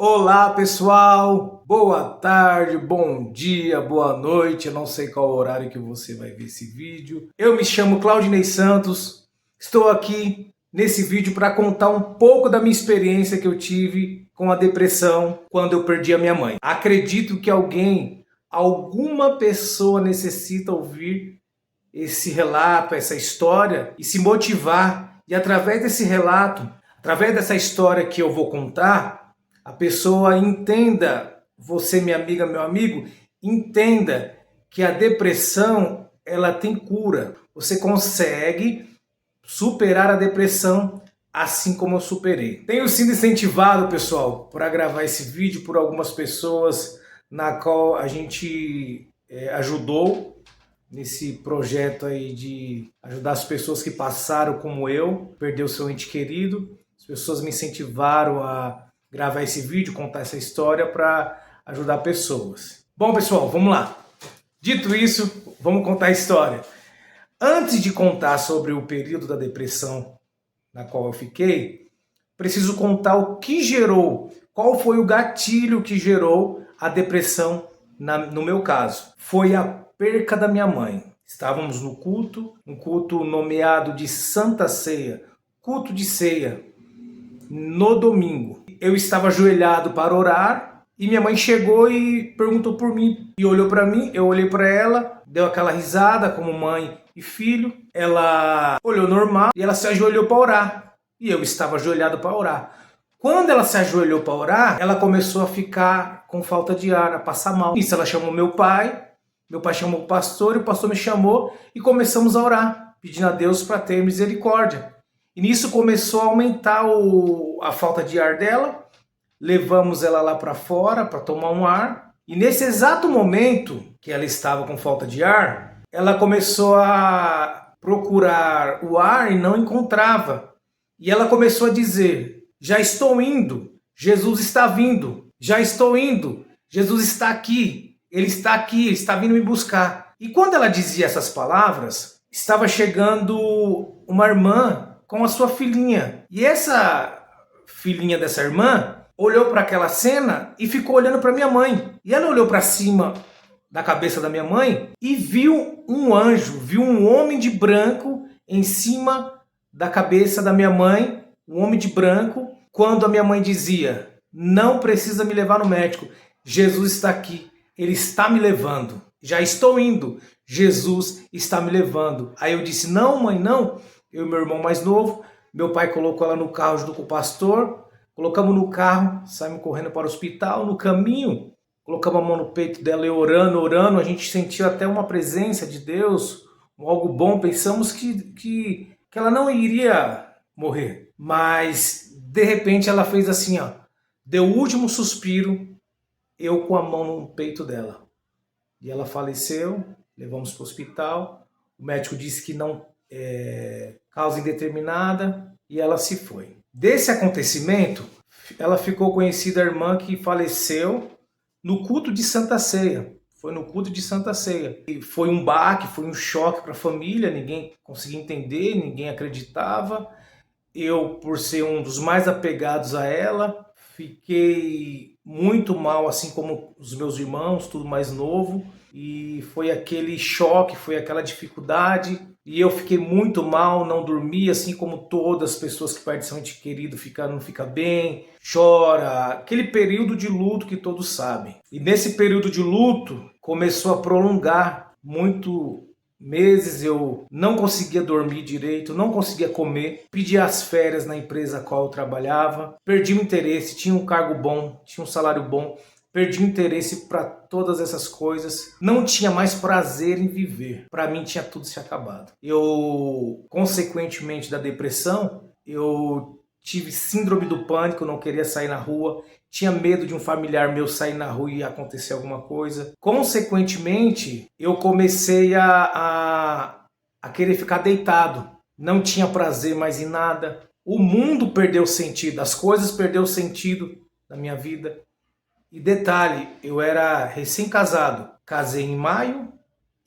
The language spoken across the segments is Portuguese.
Olá pessoal, boa tarde, bom dia, boa noite, eu não sei qual horário que você vai ver esse vídeo. Eu me chamo Claudinei Santos, estou aqui nesse vídeo para contar um pouco da minha experiência que eu tive com a depressão quando eu perdi a minha mãe. Acredito que alguma pessoa necessita ouvir esse relato, essa história e se motivar, e através desse relato, através dessa história que eu vou contar, a pessoa entenda, você minha amiga, meu amigo, entenda que a depressão ela tem cura. Você consegue superar a depressão assim como eu superei. Tenho sido incentivado, pessoal, para gravar esse vídeo por algumas pessoas na qual a gente ajudou nesse projeto aí de ajudar as pessoas que passaram como eu, perdeu seu ente querido. As pessoas me incentivaram a gravar esse vídeo, contar essa história para ajudar pessoas. Bom, pessoal, vamos lá. Dito isso, vamos contar a história. Antes de contar sobre o período da depressão na qual eu fiquei, preciso contar o que gerou, qual foi o gatilho que gerou a depressão no meu caso. Foi a perca da minha mãe. Estávamos no culto, um culto nomeado de Santa Ceia, culto de ceia, no domingo. Eu estava ajoelhado para orar e minha mãe chegou e perguntou por mim. E olhou para mim, eu olhei para ela, deu aquela risada como mãe e filho. Ela olhou normal e ela se ajoelhou para orar. E eu estava ajoelhado para orar. Quando ela se ajoelhou para orar, ela começou a ficar com falta de ar, a passar mal. Isso, ela chamou meu pai chamou o pastor e o pastor me chamou e começamos a orar, pedindo a Deus para ter misericórdia. E nisso começou a aumentar a falta de ar dela, levamos ela lá para fora para tomar um ar. E nesse exato momento que ela estava com falta de ar, ela começou a procurar o ar e não encontrava. E ela começou a dizer: já estou indo, Jesus está vindo, já estou indo, Jesus está aqui, Ele está vindo me buscar. E quando ela dizia essas palavras, estava chegando uma irmã com a sua filhinha. E essa filhinha dessa irmã olhou para aquela cena e ficou olhando para minha mãe. E ela olhou para cima da cabeça da minha mãe e viu um anjo, viu um homem de branco em cima da cabeça da minha mãe, um homem de branco, quando a minha mãe dizia: não precisa me levar no médico, Jesus está aqui, Ele está me levando, já estou indo, Jesus está me levando. Aí eu disse: não, mãe, não. Eu e meu irmão mais novo, meu pai colocou ela no carro junto com o pastor, colocamos no carro, saímos correndo para o hospital. No caminho, colocamos a mão no peito dela e orando, a gente sentiu até uma presença de Deus, algo bom. Pensamos que ela não iria morrer, mas de repente ela fez assim, ó, deu o último suspiro, eu com a mão no peito dela. E ela faleceu, levamos para o hospital, o médico disse que não causa indeterminada e ela se foi. Desse acontecimento, ela ficou conhecida, a irmã que faleceu no culto de Santa Ceia. Foi no culto de Santa Ceia. E foi um baque, foi um choque para a família, ninguém conseguia entender, ninguém acreditava. Eu, por ser um dos mais apegados a ela, fiquei muito mal, assim como os meus irmãos, tudo mais novo. E foi aquele choque, foi aquela dificuldade. E eu fiquei muito mal, não dormi, assim como todas as pessoas que perdem seu ente querido, não fica bem, chora. Aquele período de luto que todos sabem. E nesse período de luto, começou a prolongar muito meses. Eu não conseguia dormir direito, não conseguia comer, pedi as férias na empresa a qual eu trabalhava, perdi o interesse, tinha um cargo bom, tinha um salário bom, perdi o interesse para todas essas coisas, não tinha mais prazer em viver, para mim tinha tudo se acabado. Eu, consequentemente da depressão, eu tive síndrome do pânico, não queria sair na rua, tinha medo de um familiar meu sair na rua e acontecer alguma coisa. Consequentemente, eu comecei a querer ficar deitado. Não tinha prazer mais em nada. O mundo perdeu sentido, as coisas perderam sentido na minha vida. E detalhe, eu era recém-casado. Casei em maio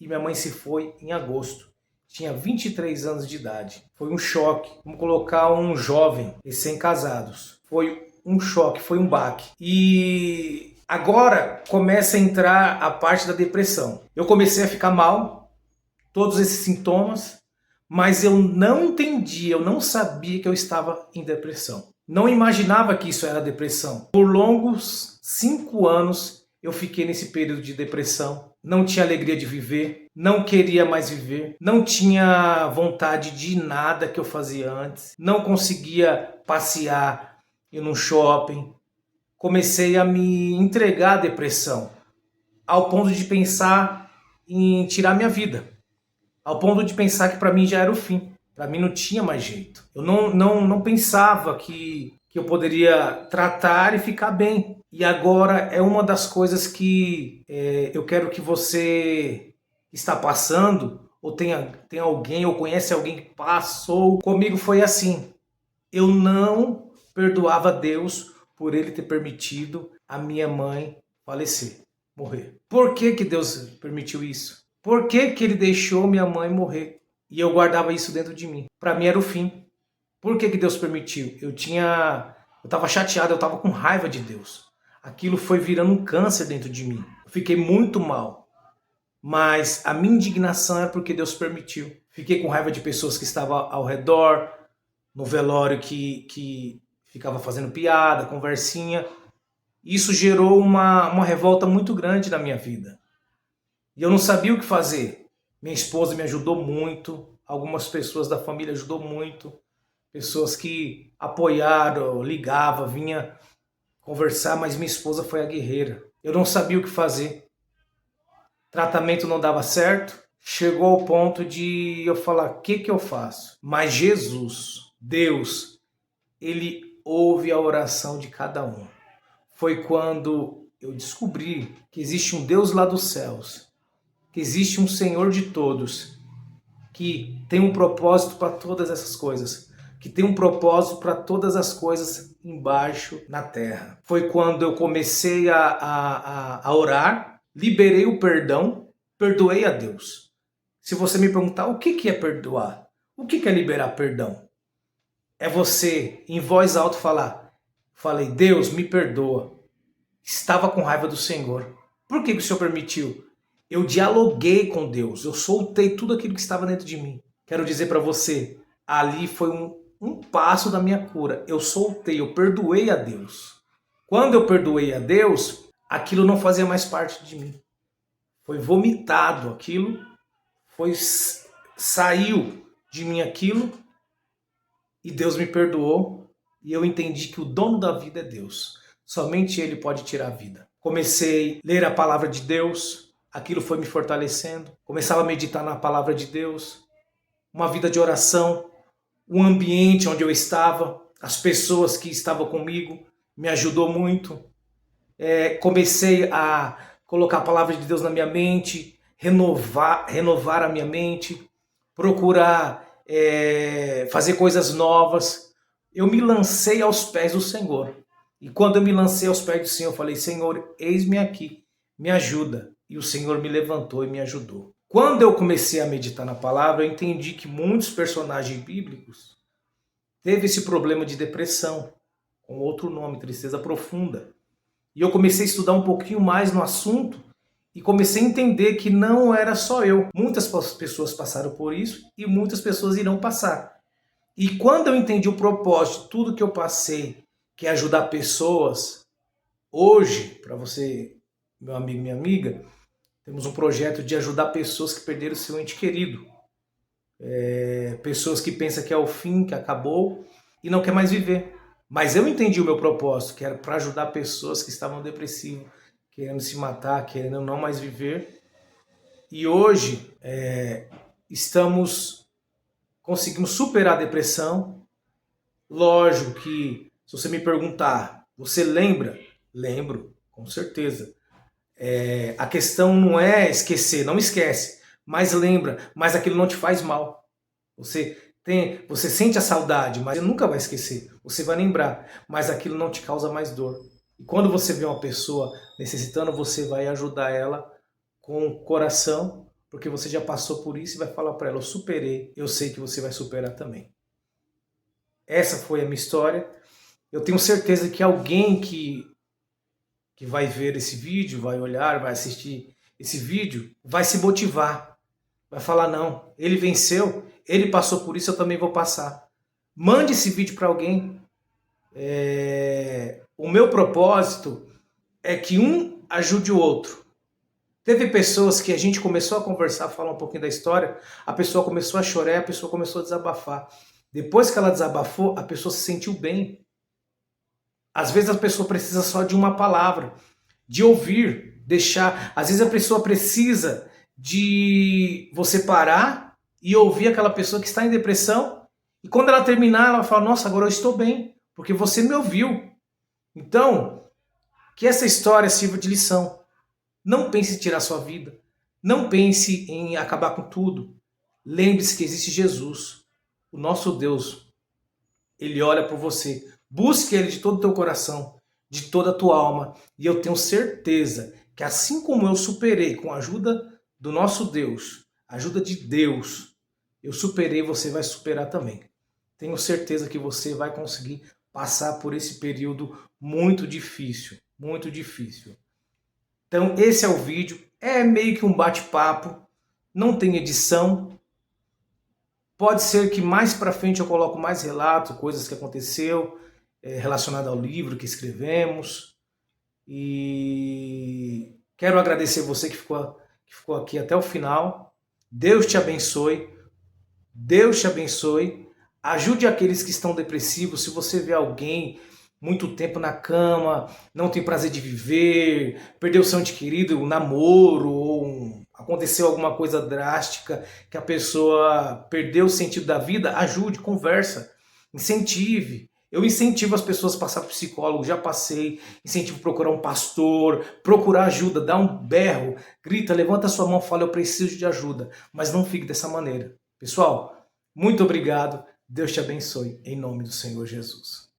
e minha mãe se foi em agosto. Tinha 23 anos de idade. Foi um choque. Vamos colocar um jovem, recém-casados. Foi um choque, foi um baque. E agora começa a entrar a parte da depressão. Eu comecei a ficar mal, todos esses sintomas, mas eu não entendia, eu não sabia que eu estava em depressão. Não imaginava que isso era depressão. Por longos 5 anos eu fiquei nesse período de depressão. Não tinha alegria de viver, não queria mais viver, não tinha vontade de nada que eu fazia antes, não conseguia passear, ir num shopping. Comecei a me entregar à depressão, ao ponto de pensar em tirar minha vida, ao ponto de pensar que para mim já era o fim. Para mim não tinha mais jeito. Eu não pensava que eu poderia tratar e ficar bem. E agora é uma das coisas que eu quero que você está passando, ou tem alguém, ou conhece alguém que passou. Comigo foi assim. Eu não perdoava Deus por Ele ter permitido a minha mãe falecer, morrer. Por que que Deus permitiu isso? Por que que Ele deixou minha mãe morrer? E eu guardava isso dentro de mim. Para mim era o fim. Por que que Deus permitiu? Eu estava chateado, eu estava com raiva de Deus. Aquilo foi virando um câncer dentro de mim. Eu fiquei muito mal. Mas a minha indignação é porque Deus permitiu. Fiquei com raiva de pessoas que estavam ao redor, no velório que ficava fazendo piada, conversinha. Isso gerou uma revolta muito grande na minha vida. E eu não sabia o que fazer. Minha esposa me ajudou muito, algumas pessoas da família ajudou muito, pessoas que apoiaram, ligavam, vinha conversar, mas minha esposa foi a guerreira. Eu não sabia o que fazer. Tratamento não dava certo. Chegou ao ponto de eu falar, o que eu faço? Mas Jesus, Deus, Ele ouve a oração de cada um. Foi quando eu descobri que existe um Deus lá dos céus, que existe um Senhor de todos, que tem um propósito para todas essas coisas, que tem um propósito para todas as coisas embaixo na terra. Foi quando eu comecei a orar, liberei o perdão, perdoei a Deus. Se você me perguntar o que é perdoar, o que é liberar perdão? É você, em voz alta, falei, Deus, me perdoa. Estava com raiva do Senhor. Por que o Senhor permitiu? Eu dialoguei com Deus, eu soltei tudo aquilo que estava dentro de mim. Quero dizer para você, ali foi um passo da minha cura. Eu soltei, eu perdoei a Deus. Quando eu perdoei a Deus, aquilo não fazia mais parte de mim. Foi vomitado aquilo, saiu de mim aquilo, e Deus me perdoou, e eu entendi que o dono da vida é Deus. Somente Ele pode tirar a vida. Comecei a ler a palavra de Deus, aquilo foi me fortalecendo. Começava a meditar na palavra de Deus, uma vida de oração, o ambiente onde eu estava, as pessoas que estavam comigo, me ajudou muito. Comecei a colocar a palavra de Deus na minha mente, renovar a minha mente, procurar fazer coisas novas. Eu me lancei aos pés do Senhor. E quando eu me lancei aos pés do Senhor, eu falei, Senhor, eis-me aqui, me ajuda. E o Senhor me levantou e me ajudou. Quando eu comecei a meditar na palavra, eu entendi que muitos personagens bíblicos teve esse problema de depressão, com outro nome, tristeza profunda. E eu comecei a estudar um pouquinho mais no assunto e comecei a entender que não era só eu. Muitas pessoas passaram por isso e muitas pessoas irão passar. E quando eu entendi o propósito, tudo que eu passei, que é ajudar pessoas, hoje, para você, meu amigo e minha amiga, temos um projeto de ajudar pessoas que perderam seu ente querido. Pessoas que pensam que é o fim, que acabou e não quer mais viver. Mas eu entendi o meu propósito, que era para ajudar pessoas que estavam depressivas, querendo se matar, querendo não mais viver. E hoje conseguimos superar a depressão. Lógico que, se você me perguntar, você lembra? Lembro, com certeza. A questão não é esquecer, não esquece, mas lembra, mas aquilo não te faz mal. Você sente a saudade, mas você nunca vai esquecer. Você vai lembrar, mas aquilo não te causa mais dor. E quando você vê uma pessoa necessitando, você vai ajudar ela com o coração, porque você já passou por isso e vai falar para ela, eu superei, eu sei que você vai superar também. Essa foi a minha história. Eu tenho certeza que alguém que vai ver esse vídeo, vai olhar, vai assistir esse vídeo, vai se motivar. Vai falar, não, ele venceu, ele passou por isso, eu também vou passar. Mande esse vídeo para alguém. O meu propósito é que um ajude o outro. Teve pessoas que a gente começou a conversar, falar um pouquinho da história, a pessoa começou a chorar, a pessoa começou a desabafar. Depois que ela desabafou, a pessoa se sentiu bem. Às vezes a pessoa precisa só de uma palavra, de ouvir, deixar. Às vezes a pessoa precisa de você parar e ouvir aquela pessoa que está em depressão. E quando ela terminar, ela fala, nossa, agora eu estou bem, porque você me ouviu. Então, que essa história sirva de lição. Não pense em tirar sua vida. Não pense em acabar com tudo. Lembre-se que existe Jesus, o nosso Deus. Ele olha por você. Busque Ele de todo o teu coração, de toda a tua alma. E eu tenho certeza que assim como eu superei com a ajuda do nosso Deus, a ajuda de Deus, eu superei, você vai superar também. Tenho certeza que você vai conseguir passar por esse período muito difícil, muito difícil. Então esse é o vídeo, é meio que um bate-papo, não tem edição. Pode ser que mais para frente eu coloque mais relatos, coisas que aconteceu, relacionadas ao livro que escrevemos. E quero agradecer você que ficou aqui até o final. Deus te abençoe. Deus te abençoe. Ajude aqueles que estão depressivos. Se você vê alguém muito tempo na cama, não tem prazer de viver, perdeu seu ente querido, um namoro, ou aconteceu alguma coisa drástica, que a pessoa perdeu o sentido da vida, ajude, conversa, incentive. Eu incentivo as pessoas a passar para psicólogo, já passei, incentivo a procurar um pastor, procurar ajuda, dá um berro, grita, levanta a sua mão, fala, eu preciso de ajuda, mas não fique dessa maneira. Pessoal, muito obrigado, Deus te abençoe, em nome do Senhor Jesus.